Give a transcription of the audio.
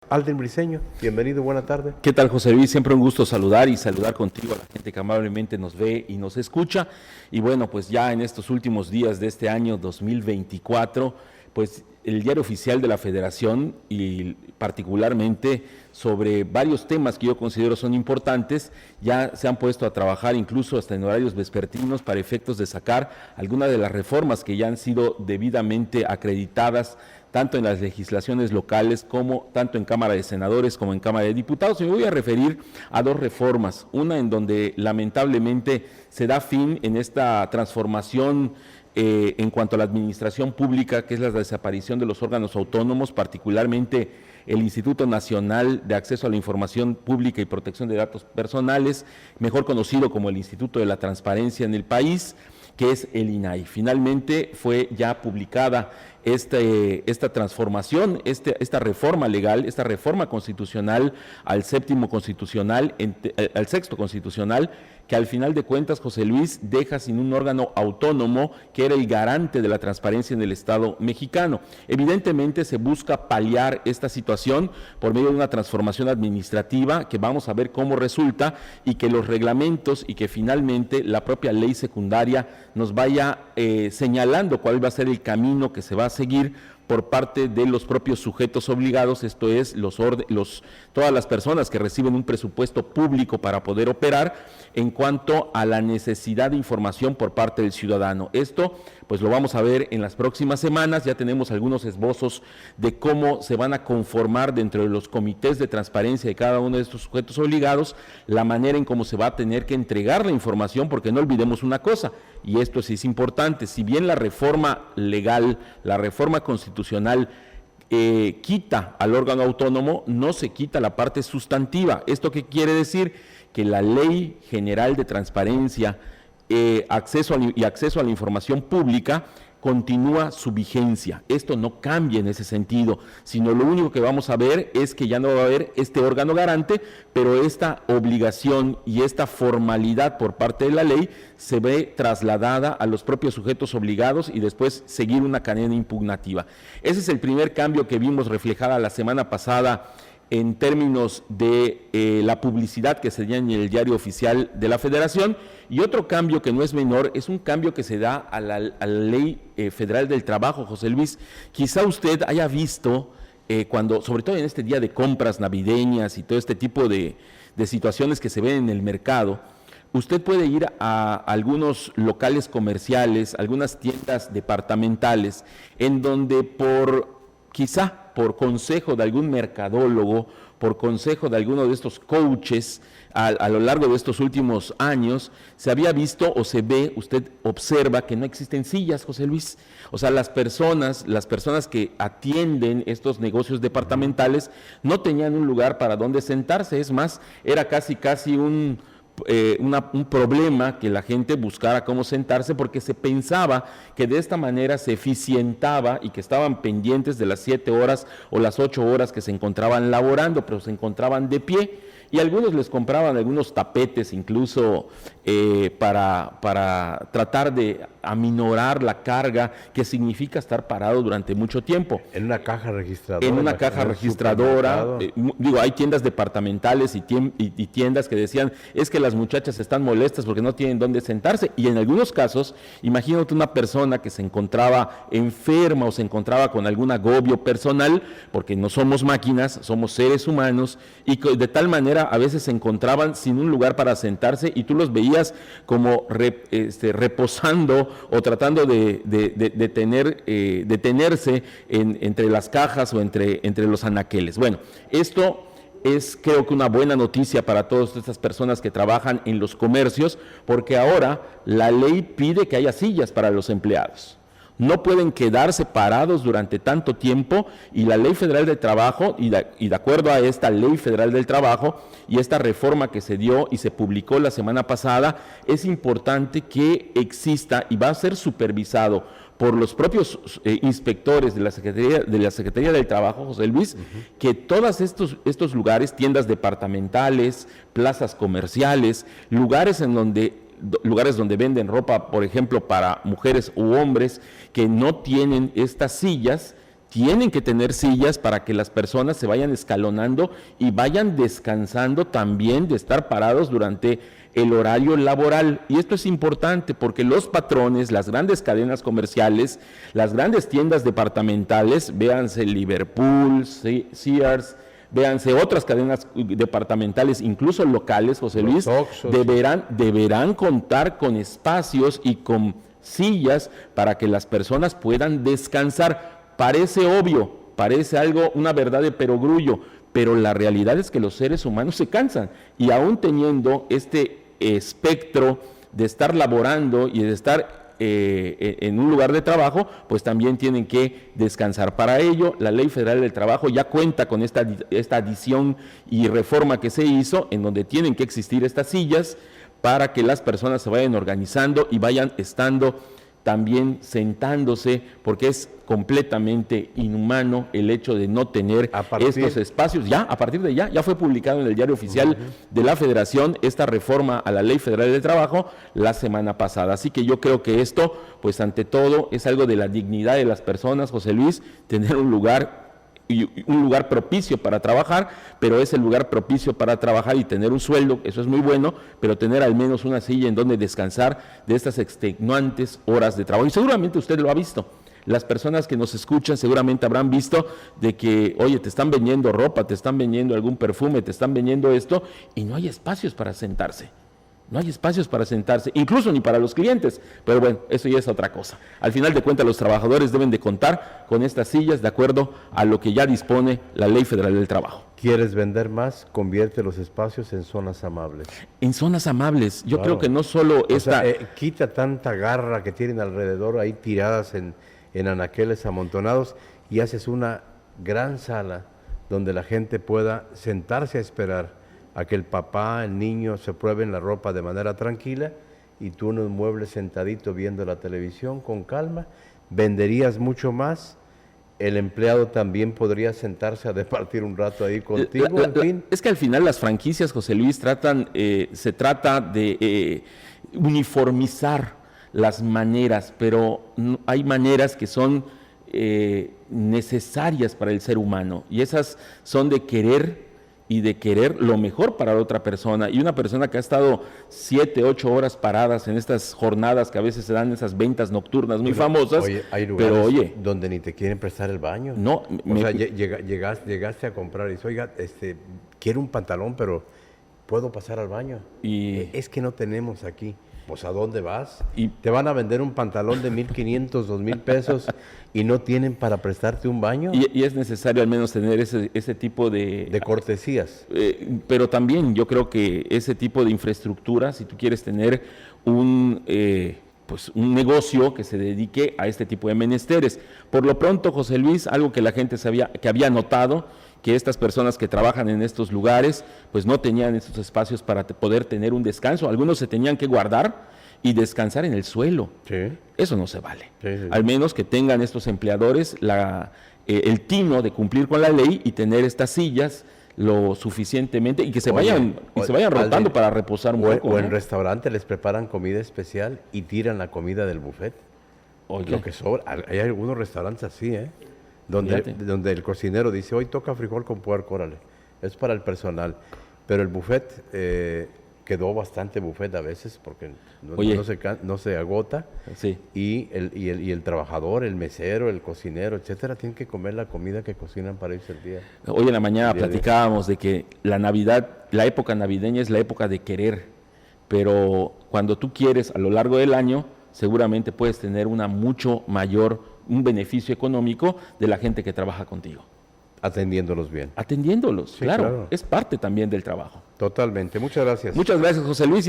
Alden Briceño, bienvenido, buena tarde. ¿Qué tal, José Luis? Siempre un gusto saludar contigo a la gente que amablemente nos ve y nos escucha. Y bueno, pues ya en estos últimos días de este año 2024, pues el Diario Oficial de la Federación y particularmente sobre varios temas que yo considero son importantes, ya se han puesto a trabajar incluso hasta en horarios vespertinos para efectos de sacar algunas de las reformas que ya han sido debidamente acreditadas tanto en las legislaciones locales como tanto en Cámara de Senadores como en Cámara de Diputados. Y me voy a referir a dos reformas, una en donde lamentablemente se da fin en esta transformación en cuanto a la administración pública, que es la desaparición de los órganos autónomos, particularmente el Instituto Nacional de Acceso a la Información Pública y Protección de Datos Personales, mejor conocido como el Instituto de la Transparencia en el país, que es el INAI. Finalmente fue ya publicada esta transformación, esta reforma legal, esta reforma constitucional al séptimo constitucional, al sexto constitucional, que al final de cuentas, José Luis, deja sin un órgano autónomo que era el garante de la transparencia en el Estado mexicano. Evidentemente se busca paliar esta situación por medio de una transformación administrativa que vamos a ver cómo resulta y que los reglamentos y que finalmente la propia ley secundaria nos vaya señalando cuál va a ser el camino que se va a seguir por parte de los propios sujetos obligados, esto es, todas las personas que reciben un presupuesto público para poder operar en cuanto a la necesidad de información por parte del ciudadano. Esto, pues lo vamos a ver en las próximas semanas, ya tenemos algunos esbozos de cómo se van a conformar dentro de los comités de transparencia de cada uno de estos sujetos obligados, la manera en cómo se va a tener que entregar la información, porque no olvidemos una cosa, y esto sí es importante, si bien la reforma legal, la reforma constitucional quita al órgano autónomo, no se quita la parte sustantiva. ¿Esto qué quiere decir? Que la Ley General de Transparencia acceso a la información pública continúa su vigencia. Esto no cambia en ese sentido, sino lo único que vamos a ver es que ya no va a haber este órgano garante, pero esta obligación y esta formalidad por parte de la ley se ve trasladada a los propios sujetos obligados y después seguir una cadena impugnativa. Ese es el primer cambio que vimos reflejada la semana pasada en términos de la publicidad que se dio en el Diario Oficial de la Federación. Y otro cambio que no es menor es un cambio que se da a la Ley Federal del Trabajo, José Luis. Quizá usted haya visto, sobre todo en este día de compras navideñas y todo este tipo de situaciones que se ven en el mercado, usted puede ir a algunos locales comerciales, algunas tiendas departamentales, en donde quizá por consejo de algún mercadólogo, por consejo de alguno de estos coaches a lo largo de estos últimos años, se había visto o se ve, usted observa que no existen sillas, José Luis. O sea, las personas que atienden estos negocios departamentales no tenían un lugar para donde sentarse, es más, era casi un problema que la gente buscara cómo sentarse, porque se pensaba que de esta manera se eficientaba y que estaban pendientes de las 7 horas o las 8 horas que se encontraban laborando, pero se encontraban de pie. Y algunos les compraban algunos tapetes incluso para tratar de aminorar la carga que significa estar parado durante mucho tiempo. En una caja registradora. En una caja registradora. Hay tiendas departamentales y tiendas que decían, es que las muchachas están molestas porque no tienen dónde sentarse. Y en algunos casos, imagínate una persona que se encontraba enferma o se encontraba con algún agobio personal, porque no somos máquinas, somos seres humanos, y de tal manera a veces se encontraban sin un lugar para sentarse y tú los veías como reposando o tratando de detenerse entre las cajas o entre los anaqueles. Bueno, esto es, creo que, una buena noticia para todas estas personas que trabajan en los comercios, porque ahora la ley pide que haya sillas para los empleados. No pueden quedarse parados durante tanto tiempo, y la Ley Federal del Trabajo, y de acuerdo a esta Ley Federal del Trabajo y esta reforma que se dio y se publicó la semana pasada, es importante que exista y va a ser supervisado por los propios inspectores de la Secretaría del Trabajo, José Luis, que todos estos lugares, tiendas departamentales, plazas comerciales, lugares donde venden ropa, por ejemplo, para mujeres u hombres que no tienen estas sillas, tienen que tener sillas para que las personas se vayan escalonando y vayan descansando también de estar parados durante el horario laboral. Y esto es importante porque los patrones, las grandes cadenas comerciales, las grandes tiendas departamentales, véanse Liverpool, Sears, véanse otras cadenas departamentales, incluso locales, José Luis, deberán contar con espacios y con sillas para que las personas puedan descansar. Parece obvio, parece algo, una verdad de perogrullo, pero la realidad es que los seres humanos se cansan y aún teniendo este espectro de estar laborando y de estar en un lugar de trabajo, pues también tienen que descansar. Para ello, la Ley Federal del Trabajo ya cuenta con esta adición y reforma que se hizo, en donde tienen que existir estas sillas para que las personas se vayan organizando y vayan estando también sentándose, porque es completamente inhumano el hecho de no tener estos espacios. Ya, a partir de ya fue publicado en el Diario Oficial de la Federación esta reforma a la Ley Federal del Trabajo la semana pasada. Así que yo creo que esto, pues ante todo, es algo de la dignidad de las personas, José Luis, tener un lugar propicio para trabajar, pero es el lugar propicio para trabajar y tener un sueldo, eso es muy bueno, pero tener al menos una silla en donde descansar de estas extenuantes horas de trabajo. Y seguramente usted lo ha visto. Las personas que nos escuchan seguramente habrán visto de que, oye, te están vendiendo ropa, te están vendiendo algún perfume, te están vendiendo esto, y no hay espacios para sentarse. No hay espacios para sentarse, incluso ni para los clientes, pero bueno, eso ya es otra cosa. Al final de cuentas, los trabajadores deben de contar con estas sillas de acuerdo a lo que ya dispone la Ley Federal del Trabajo. ¿Quieres vender más? Convierte los espacios en zonas amables. En zonas amables, yo creo que no solo esta... quita tanta garra que tienen alrededor ahí tiradas en anaqueles amontonados y haces una gran sala donde la gente pueda sentarse a esperar a que el papá, el niño se prueben la ropa de manera tranquila y tú en un mueble sentadito viendo la televisión con calma, venderías mucho más, el empleado también podría sentarse a departir un rato ahí contigo, en fin. Es que al final las franquicias, José Luis, se trata de uniformizar las maneras, pero hay maneras que son necesarias para el ser humano y esas son de querer y de querer lo mejor para la otra persona. Y una persona que ha estado 7, 8 horas paradas en estas jornadas que a veces se dan esas ventas nocturnas muy famosas. Oye, hay lugares donde ni te quieren prestar el baño. No. Llegaste a comprar y dices, oiga, quiero un pantalón, pero ¿puedo pasar al baño? Es que no tenemos aquí. Pues ¿a dónde vas? Y te van a vender un pantalón de 1,500, 2,000 pesos y no tienen para prestarte un baño. Y es necesario al menos tener ese tipo de cortesías. Pero también yo creo que ese tipo de infraestructura, si tú quieres tener un negocio que se dedique a este tipo de menesteres. Por lo pronto, José Luis, algo que la gente que había notado, que estas personas que trabajan en estos lugares, pues no tenían estos espacios para poder tener un descanso. Algunos se tenían que guardar y descansar en el suelo. Sí. Eso no se vale. Sí. Al menos que tengan estos empleadores el tino de cumplir con la ley y tener estas sillas lo suficientemente y que se vayan rotando para reposar un poco. O en restaurante les preparan comida especial y tiran la comida del buffet. Oye. Lo que sobra. Hay algunos restaurantes así, donde el cocinero dice, hoy toca frijol con puerco, órale, es para el personal. Pero el buffet, quedó bastante buffet a veces porque no se agota. Sí. Y el trabajador, el mesero, el cocinero, etcétera, tienen que comer la comida que cocinan para irse el día. Hoy en la mañana platicábamos de que la Navidad, la época navideña es la época de querer, pero cuando tú quieres a lo largo del año, seguramente puedes tener un beneficio económico de la gente que trabaja contigo. Atendiéndolos bien. Atendiéndolos, sí, claro. Es parte también del trabajo. Totalmente. Muchas gracias. Muchas gracias, José Luis.